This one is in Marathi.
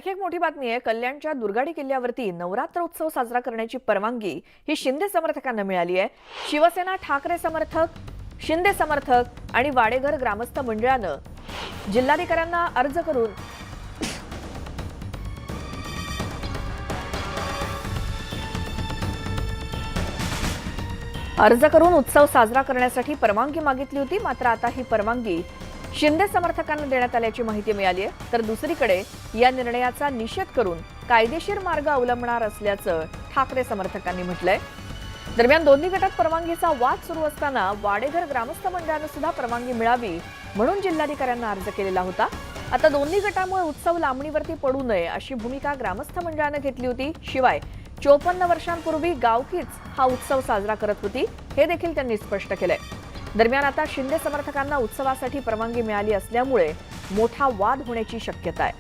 आणखी एक मोठी बातमी आहे। कल्याणच्या दुर्गाडी किल्ल्यावरती नवरात्र उत्सव साजरा करण्याची परवानगी ही शिंदे समर्थकांना मिळाली आहे। शिवसेना, ठाकरे समर्थक, शिंदे समर्थक आणि वाडेघर ग्रामस्थ मंडळानं जिल्हाधिकाऱ्यांना अर्ज करून उत्सव साजरा करण्यासाठी परवानगी मागितली होती। मात्र आता ही परवानगी शिंदे समर्थकांना देण्यात आल्याची माहिती मिळाली आहे। तर दुसरीकडे या निर्णयाचा निषेध करून कायदेशीर मार्ग अवलंबणार असल्याचं ठाकरे समर्थकांनी म्हटलंय। दरम्यान दोन्ही गटात परवानगीचा वाद सुरू असताना वाडेघर ग्रामस्थ मंडळानं सुद्धा परवानगी मिळावी म्हणून जिल्हाधिकाऱ्यांना अर्ज केलेला होता। आता दोन्ही गटांमुळे उत्सव लांबणीवरती पडू नये अशी भूमिका ग्रामस्थ मंडळानं घेतली होती। शिवाय 54 वर्षांपूर्वी गावकीच हा उत्सव साजरा करत होती हे देखील त्यांनी स्पष्ट केलंय। दरम्यान आता शिंदे समर्थकांना उत्सवासाठी परवानगी मिळाली असल्यामुळे मोठा वाद होण्याची शक्यता आहे।